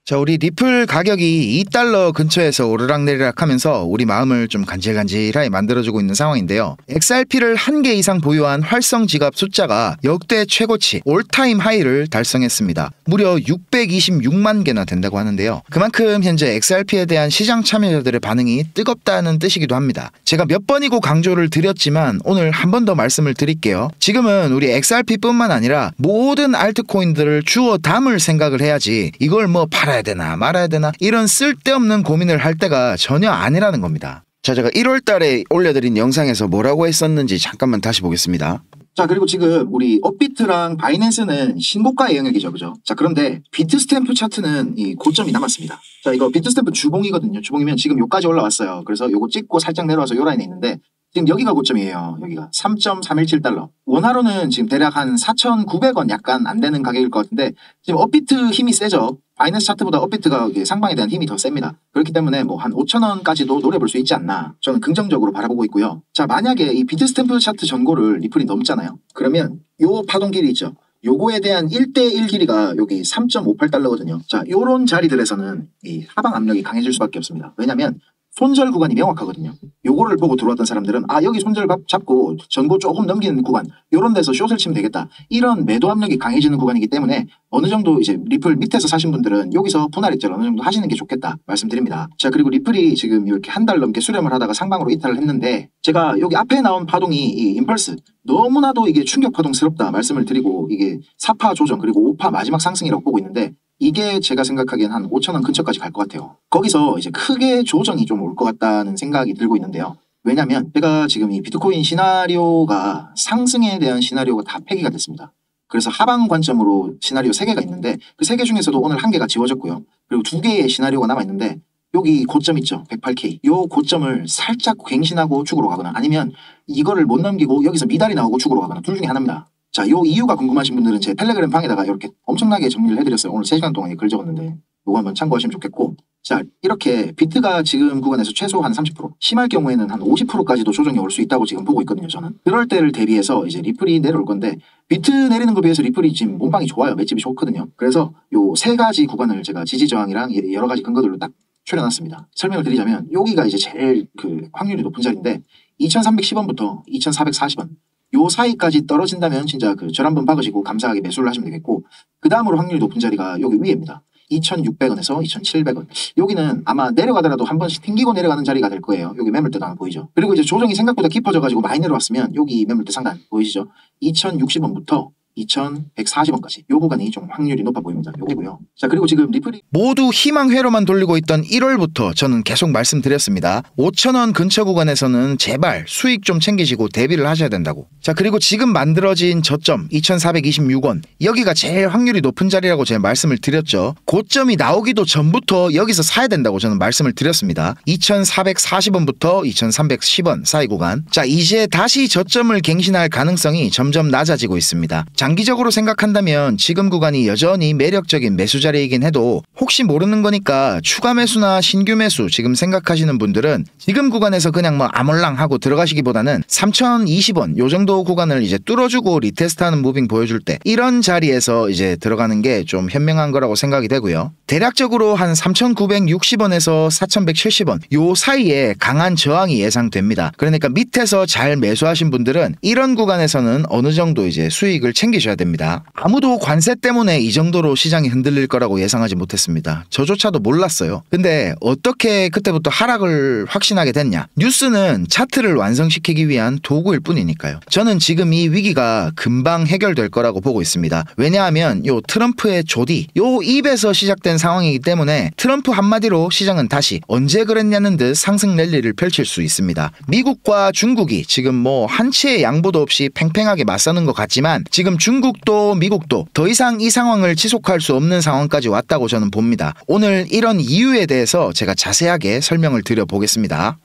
자, 우리 리플 가격이 2달러 근처에서 오르락내리락 하면서 우리 마음을 좀 간질간질하게 만들어주고 있는 상황인데요. XRP를 1개 이상 보유한 활성 지갑 숫자가 역대 최고치 올타임 하이를 달성했습니다. 무려 626만 개나 된다고 하는데요. 그만큼 현재 XRP에 대한 시장 참여자들의 반응이 뜨겁다는 뜻이기도 합니다. 제가 몇 번이고 강조를 드렸지만 오늘 한 번 더 말씀을 드릴게요. 지금은 우리 XRP뿐만 아니라 모든 알트코인들을 주워 담을 생각을 해야지 이걸 뭐 팔아야 되나 말아야 되나 이런 쓸데없는 고민을 할 때가 전혀 아니라는 겁니다. 자, 제가 1월 달에 올려드린 영상에서 뭐라고 했었는지 잠깐만 다시 보겠습니다. 자, 그리고 지금 우리 업비트랑 바이낸스는 신고가의 영역이죠, 그죠? 자, 그런데 비트스탬프 차트는 이 고점이 남았습니다. 자, 이거 비트스탬프 주봉이거든요. 주봉이면 지금 요까지 올라왔어요. 그래서 요거 찍고 살짝 내려와서 요 라인에 있는데 지금 여기가 고점이에요. 여기가 3.317달러. 원화로는 지금 대략 한 4,900원 약간 안 되는 가격일 것 같은데 지금 업비트 힘이 세죠. 바이낸스 차트보다 업비트가 상방에 대한 힘이 더 셉니다. 그렇기 때문에 뭐 한 5,000원까지도 노려볼 수 있지 않나 저는 긍정적으로 바라보고 있고요. 자, 만약에 이 비트스탬프 차트 전고를 리플이 넘잖아요. 그러면 요 파동 길이 있죠. 요거에 대한 1대1 길이가 여기 3.58달러거든요. 자, 요런 자리들에서는 이 하방 압력이 강해질 수밖에 없습니다. 왜냐면 손절 구간이 명확하거든요. 요거를 보고 들어왔던 사람들은 아, 여기 손절 잡고 전고 조금 넘기는 구간 요런 데서 숏을 치면 되겠다. 이런 매도 압력이 강해지는 구간이기 때문에 어느 정도 이제 리플 밑에서 사신 분들은 여기서 분할 액자를 어느 정도 하시는 게 좋겠다 말씀드립니다. 자, 그리고 리플이 지금 이렇게 한 달 넘게 수렴을 하다가 상방으로 이탈을 했는데 제가 여기 앞에 나온 파동이 이 임펄스 너무나도 이게 충격 파동스럽다 말씀을 드리고 이게 4파 조정 그리고 5파 마지막 상승이라고 보고 있는데 이게 제가 생각하기엔 한 5,000원 근처까지 갈 것 같아요. 거기서 이제 크게 조정이 좀 올 것 같다는 생각이 들고 있는데요. 왜냐면 제가 지금 이 비트코인 시나리오가 상승에 대한 시나리오가 다 폐기가 됐습니다. 그래서 하방 관점으로 시나리오 3개가 있는데 그 3개 중에서도 오늘 1개가 지워졌고요. 그리고 2개의 시나리오가 남아있는데 여기 고점 있죠. 108K. 요 고점을 살짝 갱신하고 죽으러 가거나 아니면 이거를 못 넘기고 여기서 미달이 나오고 죽으러 가거나 둘 중에 하나입니다. 자, 요 이유가 궁금하신 분들은 제 텔레그램 방에다가 이렇게 엄청나게 정리를 해드렸어요. 오늘 3시간 동안 글 적었는데 요거 한번 참고하시면 좋겠고 자, 이렇게 비트가 지금 구간에서 최소 한 30% 심할 경우에는 한 50%까지도 조정이 올 수 있다고 지금 보고 있거든요. 저는 그럴 때를 대비해서 이제 리플이 내려올 건데 비트 내리는 것에 비해서 리플이 지금 몸빵이 좋아요. 맷집이 좋거든요. 그래서 요 3가지 구간을 제가 지지저항이랑 여러 가지 근거들로 딱 추려놨습니다. 설명을 드리자면 여기가 이제 제일 그 확률이 높은 자리인데 2310원부터 2440원 요 사이까지 떨어진다면 진짜 그 절 한번 박으시고 감사하게 매수를 하시면 되겠고 그 다음으로 확률이 높은 자리가 여기 위에입니다. 2,600원에서 2,700원. 여기는 아마 내려가더라도 한 번씩 튕기고 내려가는 자리가 될 거예요. 여기 매물대 하나 보이죠. 그리고 이제 조정이 생각보다 깊어져가지고 많이 내려왔으면 여기 매물대 상단 보이시죠. 2,060원부터 2,140원까지 요 구간이 좀 확률이 높아 보입니다. 요거고요. 자, 그리고 지금 리플이 모두 희망회로만 돌리고 있던 1월부터 저는 계속 말씀드렸습니다. 5,000원 근처 구간에서는 제발 수익 좀 챙기시고 대비를 하셔야 된다고. 자, 그리고 지금 만들어진 저점 2,426원 여기가 제일 확률이 높은 자리라고 제가 말씀을 드렸죠. 고점이 나오기도 전부터 여기서 사야 된다고 저는 말씀을 드렸습니다. 2,440원부터 2,310원 사이 구간. 자, 이제 다시 저점을 갱신할 가능성이 점점 낮아지고 있습니다. 장기적으로 생각한다면 지금 구간이 여전히 매력적인 매수 자리이긴 해도 혹시 모르는 거니까 추가 매수나 신규 매수 지금 생각하시는 분들은 지금 구간에서 그냥 뭐 아몰랑 하고 들어가시기보다는 3,020원 요 정도 구간을 이제 뚫어주고 리테스트하는 무빙 보여줄 때 이런 자리에서 이제 들어가는 게 좀 현명한 거라고 생각이 되고요. 대략적으로 한 3,960원에서 4,170원 요 사이에 강한 저항이 예상됩니다. 그러니까 밑에서 잘 매수하신 분들은 이런 구간에서는 어느 정도 이제 수익을 챙기셔야 됩니다. 아무도 관세 때문에 이 정도로 시장이 흔들릴 거라고 예상하지 못했습니다. 저조차도 몰랐어요. 근데 어떻게 그때부터 하락을 확신하게 됐냐? 뉴스는 차트를 완성시키기 위한 도구일 뿐이니까요. 저는 지금 이 위기가 금방 해결될 거라고 보고 있습니다. 왜냐하면 요 트럼프의 조디 요 입에서 시작된 상황이기 때문에 트럼프 한마디로 시장은 다시 언제 그랬냐는 듯 상승 랠리를 펼칠 수 있습니다. 미국과 중국이 지금 뭐 한치의 양보도 없이 팽팽하게 맞서는 것 같지만 지금 중국도 미국도 더 이상 이 상황을 지속할 수 없는 상황까지 왔다고 저는 봅니다. 오늘 이런 이유에 대해서 제가 자세하게 설명을 드려보겠습니다.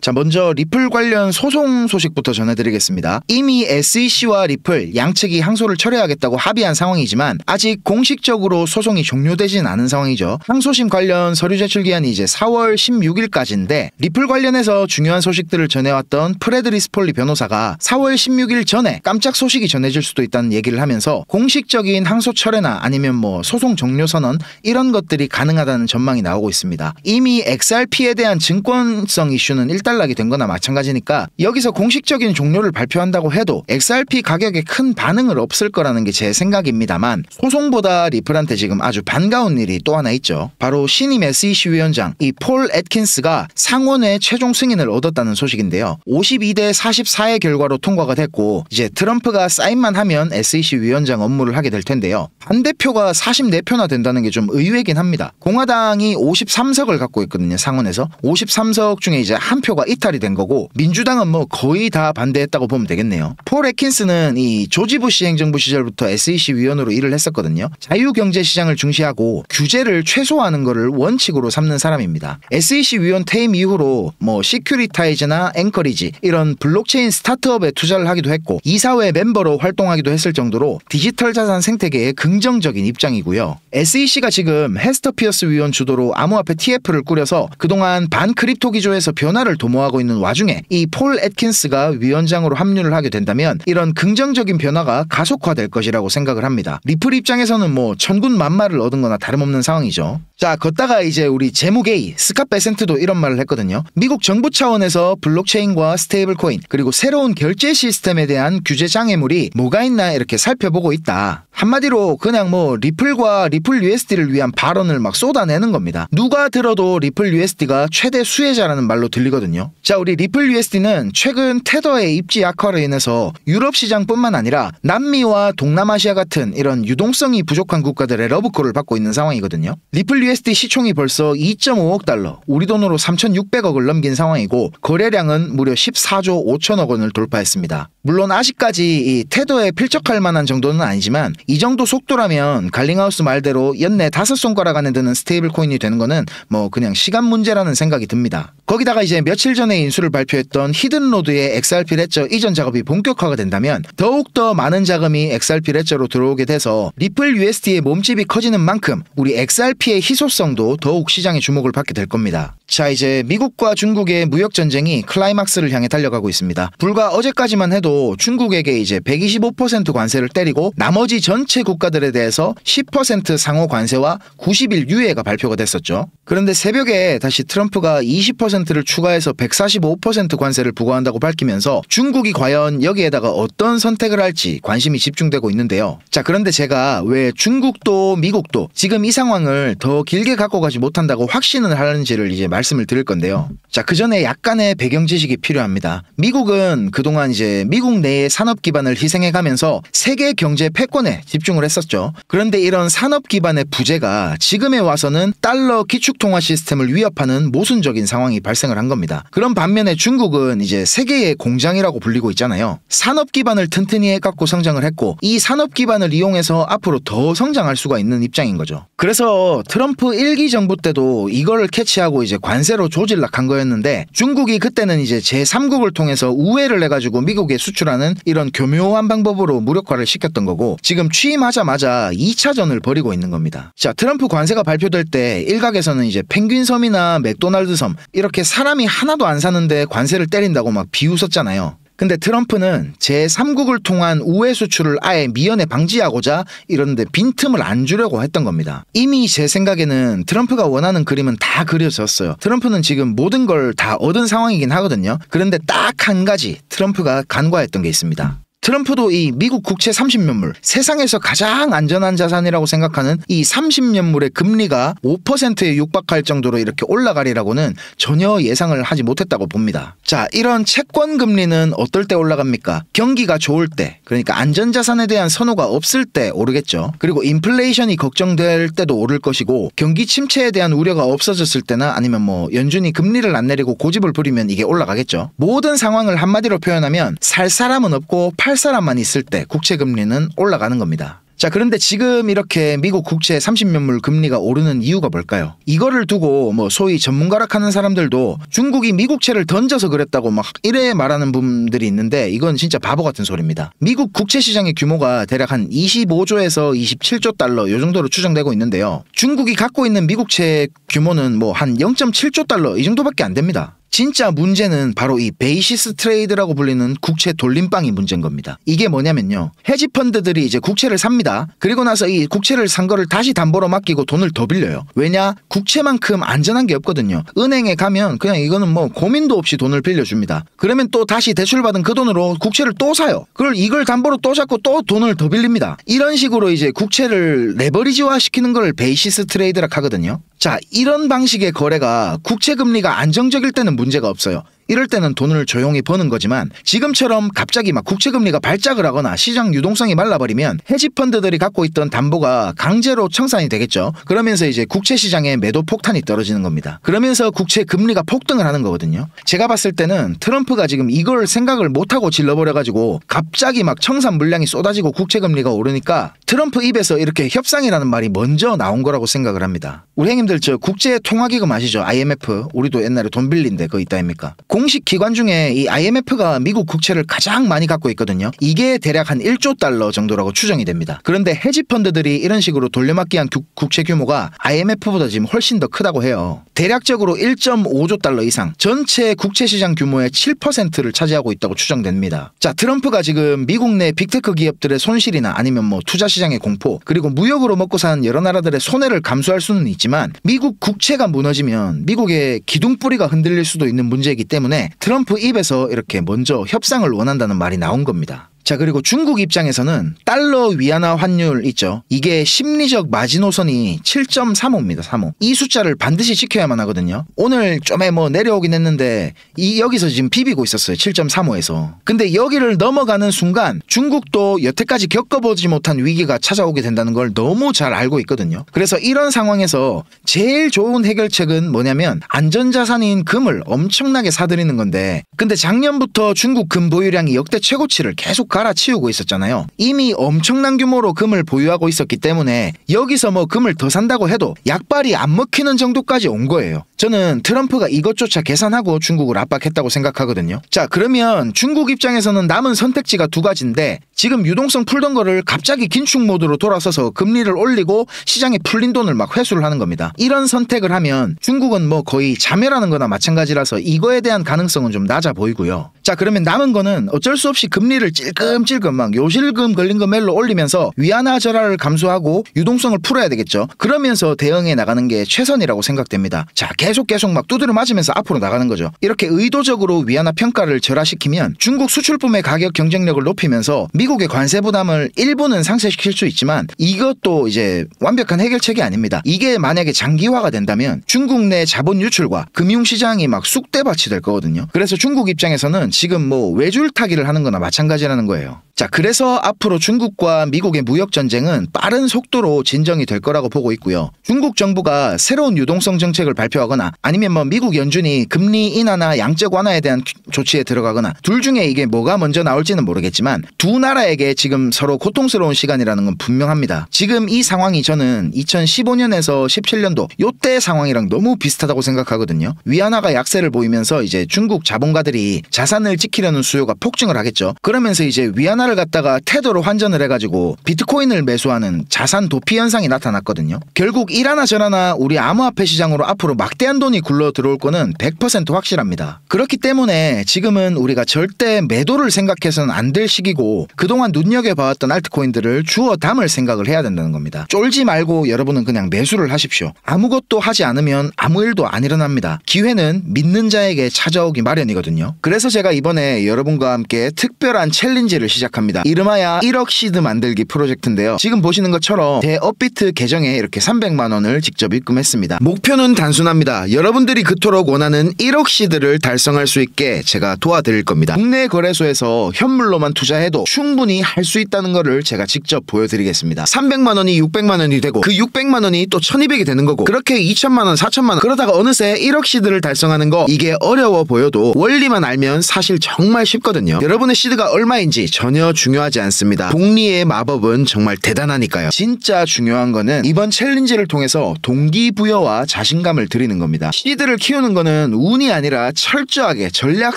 자, 먼저 리플 관련 소송 소식부터 전해드리겠습니다. 이미 SEC와 리플 양측이 항소를 철회하겠다고 합의한 상황이지만 아직 공식적으로 소송이 종료되진 않은 상황이죠. 항소심 관련 서류 제출 기한이 이제 4월 16일까지인데 리플 관련해서 중요한 소식들을 전해왔던 프레드 리스폴리 변호사가 4월 16일 전에 깜짝 소식이 전해질 수도 있다는 얘기를 하면서 공식적인 항소 철회나 아니면 뭐 소송 종료 선언 이런 것들이 가능하다는 전망이 나오고 있습니다. 이미 XRP에 대한 증권성 이슈는 일단락이 된 거나 마찬가지니까 여기서 공식적인 종료를 발표한다고 해도 XRP 가격에 큰 반응을 없을 거라는 게 제 생각입니다만 소송보다 리플한테 지금 아주 반가운 일이 또 하나 있죠. 바로 신임 SEC 위원장 이 폴 애트킨스가 상원의 최종 승인을 얻었다는 소식인데요. 52대 44의 결과로 통과가 됐고 이제 트럼프가 사인만 하면 SEC 위원장 업무를 하게 될 텐데요. 반대표가 44표나 된다는 게 좀 의외긴 합니다. 공화당이 53석을 갖고 있거든요. 상원에서 53석 중에 이제 한 표가 이탈이 된 거고 민주당은 뭐 거의 다 반대했다고 보면 되겠네요. 폴 애킨스는 이 조지 부시 행정부 시절부터 SEC 위원으로 일을 했었거든요. 자유경제시장을 중시하고 규제를 최소화하는 것을 원칙으로 삼는 사람입니다. SEC 위원 퇴임 이후로 뭐 시큐리타이즈나 앵커리지 이런 블록체인 스타트업에 투자를 하기도 했고 이사회 멤버로 활동하기도 했을 정도로 디지털 자산 생태계에 긍정적인 입장이고요. SEC가 지금 헤스터 피어스 위원 주도로 암호화폐 TF를 꾸려서 그동안 반크립토 기조에서 변화를 도모하고 있는 와중에 이 폴 애트킨스가 위원장으로 합류를 하게 된다면 이런 긍정적인 변화가 가속화될 것이라고 생각을 합니다. 리플 입장에서는 뭐 천군만마를 얻은 거나 다름없는 상황이죠. 자, 걷다가 이제 우리 재무게이 스캇 베센트도 이런 말을 했거든요. 미국 정부 차원에서 블록체인과 스테이블 코인 그리고 새로운 결제 시스템에 대한 규제 장애물이 뭐가 있나 이렇게 살펴보고 있다. 한마디로 그냥 뭐 리플과 리플 USD를 위한 발언을 막 쏟아내는 겁니다. 누가 들어도 리플 USD가 최대 수혜자라는 말로 들리거든요. 자, 우리 리플 USD는 최근 테더의 입지 악화로 인해서 유럽 시장뿐만 아니라 남미와 동남아시아 같은 이런 유동성이 부족한 국가들의 러브콜을 받고 있는 상황이거든요. 리플 USD 시총이 벌써 2.5억 달러, 우리 돈으로 3,600억을 넘긴 상황이고 거래량은 무려 14조 5천억 원을 돌파했습니다. 물론 아직까지 이 테더에 필적할 만한 정도는 아니지만 이 정도 속도라면 갈링하우스 말대로 연내 5손가락 안에 드는 스테이블 코인이 되는 거는 뭐 그냥 시간 문제라는 생각이 듭니다. 거기다가 이제 며칠 전에 인수를 발표했던 히든로드의 XRP 레저 이전 작업이 본격화가 된다면 더욱더 많은 자금이 XRP 레저로 들어오게 돼서 리플 USD의 몸집이 커지는 만큼 우리 XRP의 희소성도 더욱 시장의 주목을 받게 될 겁니다. 자, 이제 미국과 중국의 무역 전쟁이 클라이막스를 향해 달려가고 있습니다. 불과 어제까지만 해도 중국에게 이제 125% 관세를 때리고 나머지 전체 국가들에 대해서 10% 상호 관세와 90일 유예가 발표가 됐었죠. 그런데 새벽에 다시 트럼프가 20%를 추가해서 145% 관세를 부과한다고 밝히면서 중국이 과연 여기에다가 어떤 선택을 할지 관심이 집중되고 있는데요. 자, 그런데 제가 왜 중국도 미국도 지금 이 상황을 더 길게 갖고 가지 못한다고 확신을 하는지를 이제 말씀을 드릴 건데요. 자, 그 전에 약간의 배경 지식이 필요합니다. 미국은 그동안 이제 미국 내의 산업 기반을 희생해가면서 세계 경제 패권에 집중을 했었죠. 그런데 이런 산업 기반의 부재가 지금에 와서는 달러 기축통화 시스템을 위협하는 모순적인 상황이 발생을 한 겁니다. 그런 반면에 중국은 이제 세계의 공장이라고 불리고 있잖아요. 산업 기반을 튼튼히 해갖고 성장을 했고 이 산업 기반을 이용해서 앞으로 더 성장할 수가 있는 입장인 거죠. 그래서 트럼프 1기 정부 때도 이거를 캐치하고 이제 관세로 조질락한 거였는데 중국이 그때는 이제 제3국을 통해서 우회를 해가지고 미국에 수출하는 이런 교묘한 방법으로 무력화를 시켰던 거고 지금 취임하자마자 2차전을 벌이고 있는 겁니다. 자, 트럼프 관세가 발표될 때 일각에서는 이제 펭귄섬이나 맥도날드 섬 이렇게 사람이 하나도 안 사는데 관세를 때린다고 막 비웃었잖아요. 근데 트럼프는 제3국을 통한 우회 수출을 아예 미연에 방지하고자 이런데 빈틈을 안 주려고 했던 겁니다. 이미 제 생각에는 트럼프가 원하는 그림은 다 그려졌어요. 트럼프는 지금 모든 걸 다 얻은 상황이긴 하거든요. 그런데 딱 한 가지 트럼프가 간과했던 게 있습니다. 트럼프도 이 미국 국채 30년물, 세상에서 가장 안전한 자산이라고 생각하는 이 30년물의 금리가 5%에 육박할 정도로 이렇게 올라가리라고는 전혀 예상을 하지 못했다고 봅니다. 자, 이런 채권 금리는 어떨 때 올라갑니까? 경기가 좋을 때, 그러니까 안전자산에 대한 선호가 없을 때 오르겠죠. 그리고 인플레이션이 걱정될 때도 오를 것이고 경기 침체에 대한 우려가 없어졌을 때나 아니면 뭐 연준이 금리를 안 내리고 고집을 부리면 이게 올라가겠죠. 모든 상황을 한마디로 표현하면 살 사람은 없고 팔 사람만 있을 때 국채 금리는 올라가는 겁니다. 자, 그런데 지금 이렇게 미국 국채 30년물 금리가 오르는 이유가 뭘까요? 이거를 두고 뭐 소위 전문가라 하는 사람들도 중국이 미국채를 던져서 그랬다고 막 이래 말하는 분들이 있는데 이건 진짜 바보 같은 소리입니다. 미국 국채 시장의 규모가 대략 한 25조에서 27조 달러 요 정도로 추정되고 있는데요. 중국이 갖고 있는 미국채 규모는 뭐 한 0.7조 달러 이 정도밖에 안 됩니다. 진짜 문제는 바로 이 베이시스 트레이드라고 불리는 국채 돌림방이 문제인 겁니다. 이게 뭐냐면요. 헤지펀드들이 이제 국채를 삽니다. 그리고 나서 이 국채를 산 거를 다시 담보로 맡기고 돈을 더 빌려요. 왜냐? 국채만큼 안전한 게 없거든요. 은행에 가면 그냥 이거는 뭐 고민도 없이 돈을 빌려줍니다. 그러면 또 다시 대출받은 그 돈으로 국채를 또 사요. 그걸 이걸 담보로 또 잡고 또 돈을 더 빌립니다. 이런 식으로 이제 국채를 레버리지화 시키는 걸 베이시스 트레이드라 하거든요. 자, 이런 방식의 거래가 국채 금리가 안정적일 때는 문제가 없어요. 이럴 때는 돈을 조용히 버는 거지만 지금처럼 갑자기 막 국채금리가 발작을 하거나 시장 유동성이 말라버리면 헤지펀드들이 갖고 있던 담보가 강제로 청산이 되겠죠. 그러면서 이제 국채 시장의 매도 폭탄이 떨어지는 겁니다. 그러면서 국채 금리가 폭등을 하는 거거든요. 제가 봤을 때는 트럼프가 지금 이걸 생각을 못하고 질러버려가지고 갑자기 막 청산 물량이 쏟아지고 국채 금리가 오르니까 트럼프 입에서 이렇게 협상이라는 말이 먼저 나온 거라고 생각을 합니다. 우리 형님들 저 국제통화기금 아시죠? IMF. 우리도 옛날에 돈 빌린데 그거 있다 아닙니까? 공식 기관 중에 이 IMF가 미국 국채를 가장 많이 갖고 있거든요. 이게 대략 한 1조 달러 정도라고 추정이 됩니다. 그런데 헤지펀드들이 이런 식으로 돌려막기한 국채 규모가 IMF보다 지금 훨씬 더 크다고 해요. 대략적으로 1.5조 달러 이상, 전체 국채 시장 규모의 7%를 차지하고 있다고 추정됩니다. 자, 트럼프가 지금 미국 내 빅테크 기업들의 손실이나 아니면 뭐 투자 시장의 공포, 그리고 무역으로 먹고 사는 여러 나라들의 손해를 감수할 수는 있지만 미국 국채가 무너지면 미국의 기둥뿌리가 흔들릴 수도 있는 문제이기 때문에 트럼프 입에서 이렇게 먼저 협상을 원한다는 말이 나온 겁니다. 자, 그리고 중국 입장에서는 달러 위안화 환율 있죠. 이게 심리적 마지노선이 7.35입니다. 35. 이 숫자를 반드시 지켜야만 하거든요. 오늘 좀에 뭐 내려오긴 했는데 여기서 지금 비비고 있었어요. 7.35에서. 근데 여기를 넘어가는 순간 중국도 여태까지 겪어보지 못한 위기가 찾아오게 된다는 걸 너무 잘 알고 있거든요. 그래서 이런 상황에서 제일 좋은 해결책은 뭐냐면 안전자산인 금을 엄청나게 사들이는 건데, 근데 작년부터 중국 금 보유량이 역대 최고치를 계속 갈아치우고 있었잖아요. 이미 엄청난 규모로 금을 보유하고 있었기 때문에 여기서 뭐 금을 더 산다고 해도 약발이 안 먹히는 정도까지 온 거예요. 저는 트럼프가 이것조차 계산하고 중국을 압박했다고 생각하거든요. 자, 그러면 중국 입장에서는 남은 선택지가 두 가지인데 지금 유동성 풀던 거를 갑자기 긴축 모드로 돌아서서 금리를 올리고 시장에 풀린 돈을 막 회수를 하는 겁니다. 이런 선택을 하면 중국은 뭐 거의 자멸하는 거나 마찬가지라서 이거에 대한 가능성은 좀 낮아 보이고요. 자, 그러면 남은 거는 어쩔 수 없이 금리를 찔끔찔끔 막 요실금 걸린 거 멜로 올리면서 위안화 절하를 감소하고 유동성을 풀어야 되겠죠. 그러면서 대응해 나가는 게 최선이라고 생각됩니다. 자, 계속 막 두드려 맞으면서 앞으로 나가는 거죠. 이렇게 의도적으로 위안화 평가를 절하시키면 중국 수출품의 가격 경쟁력을 높이면서 미국의 관세 부담을 일부는 상쇄시킬 수 있지만 이것도 이제 완벽한 해결책이 아닙니다. 이게 만약에 장기화가 된다면 중국 내 자본 유출과 금융시장이 막 쑥대밭이 될 거거든요. 그래서 중국 입장에서는 지금 뭐 외줄타기를 하는 거나 마찬가지라는 거예요. 자, 그래서 앞으로 중국과 미국의 무역 전쟁은 빠른 속도로 진정이 될 거라고 보고 있고요. 중국 정부가 새로운 유동성 정책을 발표하거나 아니면 뭐 미국 연준이 금리 인하나 양적 완화에 대한 조치에 들어가거나 둘 중에 이게 뭐가 먼저 나올지는 모르겠지만 두 나라에게 지금 서로 고통스러운 시간이라는 건 분명합니다. 지금 이 상황이 저는 2015년에서 17년도 요때 상황이랑 너무 비슷하다고 생각하거든요. 위안화가 약세를 보이면서 이제 중국 자본가들이 자산을 지키려는 수요가 폭증을 하겠죠. 그러면서 이제 위안화를 갖다가 테더로 환전을 해가지고 비트코인을 매수하는 자산 도피 현상이 나타났거든요. 결국 일하나 저라나 우리 암호화폐 시장으로 앞으로 막대한 돈이 굴러 들어올 거는 100% 확실합니다. 그렇기 때문에 지금은 우리가 절대 매도를 생각해서는 안 될 시기고 그동안 눈여겨봐왔던 알트코인들을 주워 담을 생각을 해야 된다는 겁니다. 쫄지 말고 여러분은 그냥 매수를 하십시오. 아무것도 하지 않으면 아무 일도 안 일어납니다. 기회는 믿는 자에게 찾아오기 마련이거든요. 그래서 제가 이번에 여러분과 함께 특별한 챌린지를 시작합니다. 이름하여 1억 시드 만들기 프로젝트인데요. 지금 보시는 것처럼 제 업비트 계정에 이렇게 300만 원을 직접 입금했습니다. 목표는 단순합니다. 여러분들이 그토록 원하는 1억 시드를 달성할 수 있게 제가 도와드릴 겁니다. 국내 거래소에서 현물로만 투자해도 충분히 할 수 있다는 거를 제가 직접 보여드리겠습니다. 300만 원이 600만 원이 되고 그 600만 원이 또 1200이 되는 거고 그렇게 2천만 원, 4천만 원 그러다가 어느새 1억 시드를 달성하는 거 이게 어려워 보여도 원리만 알면 사실 정말 쉽거든요. 여러분의 시드가 얼마인지 전혀 전혀 중요하지 않습니다. 복리의 마법은 정말 대단하니까요. 진짜 중요한 거는 이번 챌린지를 통해서 동기부여와 자신감을 드리는 겁니다. 시드를 키우는 거는 운이 아니라 철저하게 전략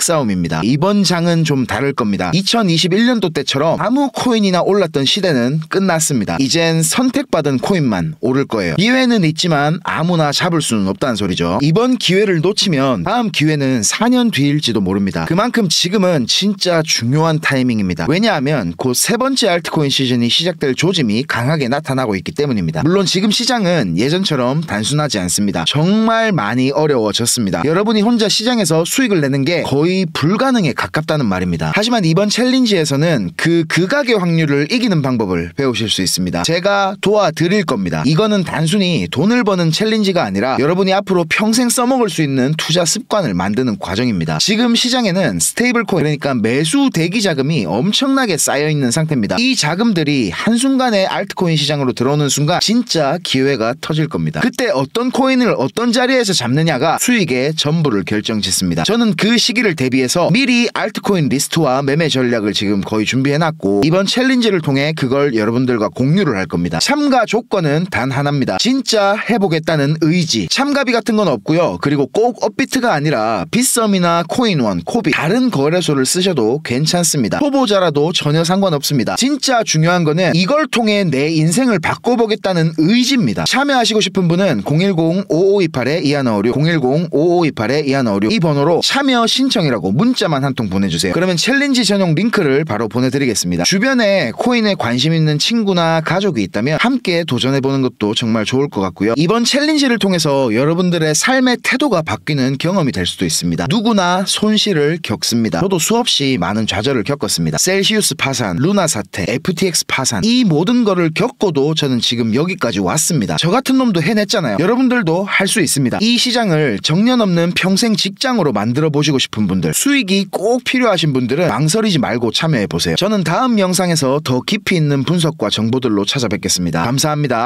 싸움입니다. 이번 장은 좀 다를 겁니다. 2021년도 때처럼 아무 코인이나 올랐던 시대는 끝났습니다. 이젠 선택받은 코인만 오를 거예요. 기회는 있지만 아무나 잡을 수는 없다는 소리죠. 이번 기회를 놓치면 다음 기회는 4년 뒤일지도 모릅니다. 그만큼 지금은 진짜 중요한 타이밍입니다. 왜냐하면 곧 세 번째 알트코인 시즌이 시작될 조짐이 강하게 나타나고 있기 때문입니다. 물론 지금 시장은 예전처럼 단순하지 않습니다. 정말 많이 어려워졌습니다. 여러분이 혼자 시장에서 수익을 내는 게 거의 불가능에 가깝다는 말입니다. 하지만 이번 챌린지에서는 그 극악의 확률을 이기는 방법을 배우실 수 있습니다. 제가 도와드릴 겁니다. 이거는 단순히 돈을 버는 챌린지가 아니라 여러분이 앞으로 평생 써먹을 수 있는 투자 습관을 만드는 과정입니다. 지금 시장에는 스테이블 코인, 그러니까 매수 대기 자금이 엄청나게 쌓여있는 상태입니다. 이 자금들이 한순간에 알트코인 시장으로 들어오는 순간 진짜 기회가 터질 겁니다. 그때 어떤 코인을 어떤 자리에서 잡느냐가 수익의 전부를 결정짓습니다. 저는 그 시기를 대비해서 미리 알트코인 리스트와 매매 전략을 지금 거의 준비해놨고 이번 챌린지를 통해 그걸 여러분들과 공유를 할 겁니다. 참가 조건은 단 하나입니다. 진짜 해보겠다는 의지. 참가비 같은 건 없고요. 그리고 꼭 업비트가 아니라 빗썸이나 코인원, 코비 다른 거래소를 쓰셔도 괜찮습니다. 초보자라도 전혀 상관없습니다. 진짜 중요한 거는 이걸 통해 내 인생을 바꿔보겠다는 의지입니다. 참여하시고 싶은 분은 010-5528-2156 010-5528-2156 이 번호로 참여 신청이라고 문자만 한 통 보내주세요. 그러면 챌린지 전용 링크를 바로 보내드리겠습니다. 주변에 코인에 관심 있는 친구나 가족이 있다면 함께 도전해보는 것도 정말 좋을 것 같고요. 이번 챌린지를 통해서 여러분들의 삶의 태도가 바뀌는 경험이 될 수도 있습니다. 누구나 손실을 겪습니다. 저도 수없이 많은 좌절을 겪었습니다. 셀시우스 파산, 루나 사태, FTX 파산 이 모든 거를 겪고도 저는 지금 여기까지 왔습니다. 저 같은 놈도 해냈잖아요. 여러분들도 할 수 있습니다. 이 시장을 정년 없는 평생 직장으로 만들어 보시고 싶은 분들, 수익이 꼭 필요하신 분들은 망설이지 말고 참여해보세요. 저는 다음 영상에서 더 깊이 있는 분석과 정보들로 찾아뵙겠습니다. 감사합니다.